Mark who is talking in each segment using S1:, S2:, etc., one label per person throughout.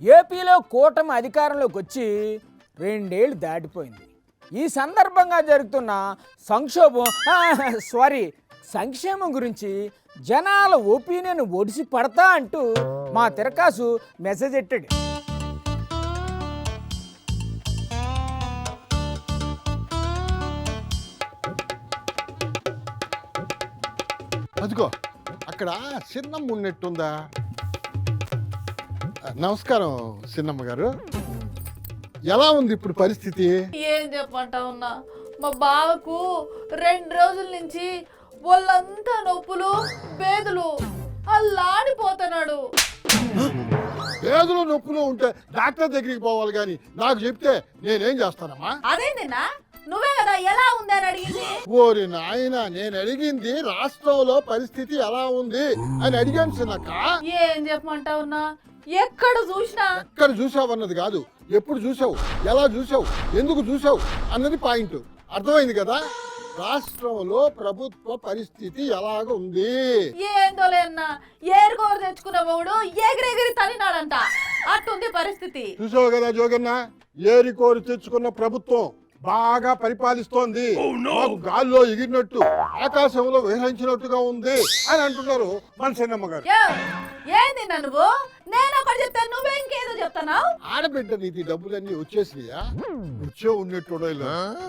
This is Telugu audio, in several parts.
S1: ఏపీలో కూటమి అధికారంలోకి వచ్చి 2 ఏళ్ళు దాటిపోయింది. ఈ సందర్భంగా జరుగుతున్న సంక్షేమం గురించి జనాల ఒపీనియన్ ఒడిసి పడతా అంటూ మా తిరకాసు మెసేజ్ ఎట్టాడు.
S2: అదిగో అక్కడ చిన్నమ్మ ఉన్నట్టుందా? నమస్కారం చిన్నమ్మ గారు. ఎలా ఉంది ఇప్పుడు పరిస్థితి?
S3: ఏం చెప్పంటా ఉన్నా, మా బావకు 2 రోజుల నుంచి వాళ్ళంతా నొప్పులు బేదులు అల్లాడిపోతున్నాడు.
S2: పేదలు నొప్పులు ఉంటే డాక్టర్ దగ్గరికి పోవాలి కానీ నాకు చెప్తే నేనేం చేస్తానమ్మా?
S3: అదేందిన్నా, నువ్వే కదా ఎలా ఉందని అడిగింది.
S2: ఓరి నాయన, నేను అడిగింది రాష్ట్రంలో పరిస్థితి ఎలా ఉంది అని అడిగాను చిన్నక్క.
S3: ఏం చెప్పమంటా ఉన్నా, ఎక్కడ చూసినా.
S2: ఎక్కడ చూసావు అన్నది కాదు, ఎప్పుడు చూసావు, ఎలా చూసావు, ఎందుకు చూసావు అన్నది పాయింట్. అర్థమైంది కదా? రాష్ట్రంలో ప్రభుత్వ పరిస్థితి ఎలాగ ఉంది?
S3: ఏందోలే అన్నా, ఏరుకోరు తెచ్చుకున్న వాడు ఎగిరెగిరి తనినాడంట. అట్టుంది పరిస్థితి.
S2: చూసావు కదా జోగన్న, ఏరికోరి తెచ్చుకున్న ప్రభుత్వం బాగా పరిపాలిస్తోంది, మాకు గాల్లో ఎగిరినట్టు ఆకాశంలో విహరించినట్టుగా ఉంది అని అంటున్నారు మన చిన్నమ్మ గారు.
S3: ఏంది నువ్వు? నేను ఒకటి చెప్తాను, నువ్వే ఇంకేదో చెప్తానావు.
S2: ఆడబిడ్డ నీది డబ్బులన్నీ వచ్చేసినాయా? వచ్చే ఉన్నట్టు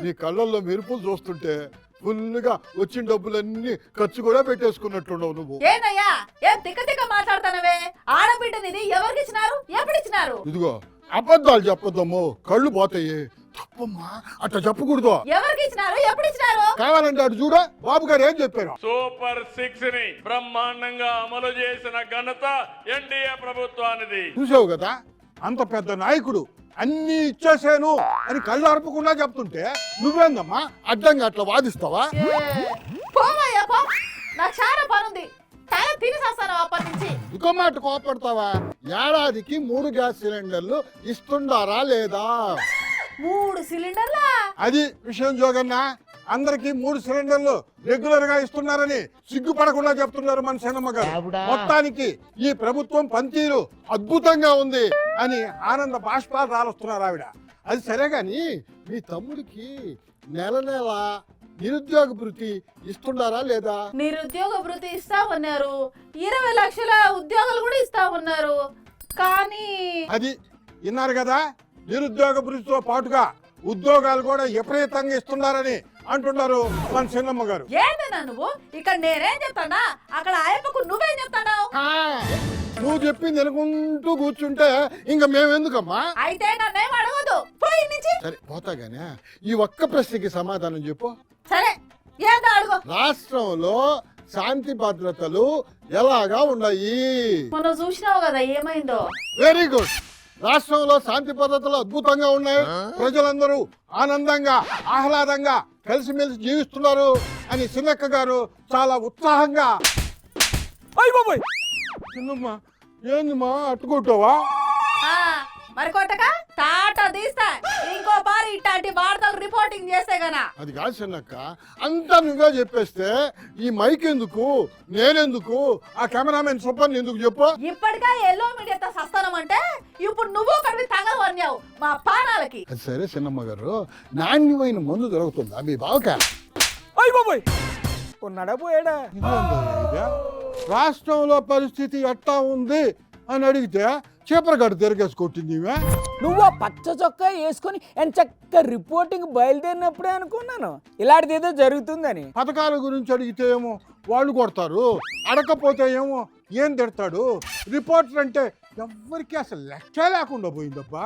S2: నీ కళ్ళల్లో మెరుపులు చూస్తుంటే ఫుల్గా వచ్చిన డబ్బులన్నీ ఖర్చు కూడా పెట్టేసుకున్నట్టున్నావు నువ్వు.
S3: ఏందయ్యా, ఏం తిక్క మాట్లాడతానవే? ఆడబిడ్డనిది ఎవరికి ఇచ్చినారు, ఎప్పుడు ఇచ్చినారు?
S2: ఇదిగో అబద్ధాలు చెప్పొద్దమ్మో, కళ్ళు పోతాయి. తప్పమ్మా, అట్లా చెప్పకూడదు.
S3: ఎవరికి ఇచ్చినారు, ఎప్పుడు ఇచ్చినారు?
S2: కావాలంటే అటు చూడ, బాబు గారు ఏం చెప్పారు?
S4: సూపర్ 6 ని బ్రహ్మాండంగా అమలు చేసిన ఘనత ఎన్డీఏ ప్రభుత్వానిది.
S2: చూసావు కదా, అంత పెద్ద నాయకుడు అన్ని ఇచ్చేసాను అని కళ్ళు అరపకుండా చెప్తుంటే నువ్వేందమ్మా అడ్డంగా అట్లా వాదిస్తావా?
S3: పోవయ్యా పో, నాకు చాలా పనుంది. తల తినేసేస్తాను అప్పటి నుంచి.
S2: ఇంకో మాట కోపడతావా? ఏడాదికి 3 గ్యాస్ సిలిండర్లు ఇస్తుండారా లేదా?
S3: 3 సిలిండర్లా?
S2: అది విషయం జోగన్న. అందరికి 3 సిలిండర్లు రెగ్యులర్ గా ఇస్తున్నారని సిగ్గుపడకుండా చెప్తున్నారు మన చిన్నమ్మ గారు. మొత్తానికి ఈ ప్రభుత్వం పనితీరు అద్భుతంగా ఉంది అని ఆనంద బాష్పాలు రాలుస్తున్నారు ఆవిడ. అది సరే గాని, మీ తమ్ముడికి నెల నెల నిరుద్యోగ భృతి ఇస్తున్నారా లేదా?
S3: నిరుద్యోగ భృతి ఇస్తా ఉన్నారు, 20 లక్షల ఉద్యోగాలు కూడా ఇస్తా ఉన్నారు. కానీ
S2: అది విన్నారు కదా, నిరుద్యోగ భృతితో పాటుగా ఉద్యోగాలు కూడా విపరీతంగా ఇస్తున్నారని అంటున్నారు మన చిన్నమ్మ గారు.
S3: ఏంటన్నా నువ్వు? ఇక్కడ నేనేం చెప్తానా, అక్కడ ఆయప్పకు నువ్వేం చెప్తాడావు?
S2: నువ్వు చెప్పింది అనుకుంటూ కూర్చుంటే ఇంకా మేమెందుకమ్మా?
S3: అయితే నన్నేం అడగదు, పోయి నుంచి.
S2: సరే పోతా గానీ ఈ ఒక్క ప్రశ్నకి సమాధానం చెప్పు.
S3: సరే, ఏందో అడుగు.
S2: రాష్ట్రంలో శాంతి భద్రతలు ఎలాగా ఉన్నాయి?
S3: మనం చూసినావు కదా ఏమైందో.
S2: Very good. రాష్ట్రంలో శాంతి భద్రతలు అద్భుతంగా ఉన్నాయి, ప్రజలందరూ ఆనందంగా ఆహ్లాదంగా కలిసిమెలిసి జీవిస్తున్నారు అని చిన్నక్క గారు చాలా ఉత్సాహంగా. చిన్నమ్మ ఏందిమా అట్టుకుంటావా?
S3: మరి కొట్టక తాట తీస్తా. ఇంకో బారి ఇట్లాంటి వార్తలు రిపోర్టింగ్ చేస్తే గనా.
S2: అది కాదు చిన్నక్క, అంతా నువ్వే చెప్పేస్తే ఈ మైక్ ఎందుకు, నేనెందుకు, ఆ కెమెరామెన్ సుబ్బన్ ఎందుకు చెప్పు?
S3: ఇప్పటికా ఎల్లో మీడియాతో సస్తానం అంటే ఇప్పుడు నువ్వు కడివి తగలవన్నావు మా పానాలకి.
S2: అది సరే చిన్నమ్మ గారు, నాణ్యమైన మందు దొరుకుతుందా మీ బావక?
S1: ఉన్నాడా పోయాడా?
S2: రాష్ట్రంలో పరిస్థితి ఎట్టా ఉంది అని అడిగితే చీపరగడ్డ తిరిగేసి కొట్టింది.
S1: నువ్వు ఆ పచ్చ చొక్కా వేసుకొని ఎంచక్క రిపోర్టింగ్ బయలుదేరినప్పుడే అనుకున్నాను ఇలాంటిది ఏదో జరుగుతుందని.
S2: పథకాల గురించి అడిగితే ఏమో వాళ్ళు కొడతారు, అడగకపోతే ఏమో ఏం తిడతాడు. రిపోర్టర్ అంటే ఎవ్వరికి అసలు లెక్క లేకుండా పోయిందబ్బా.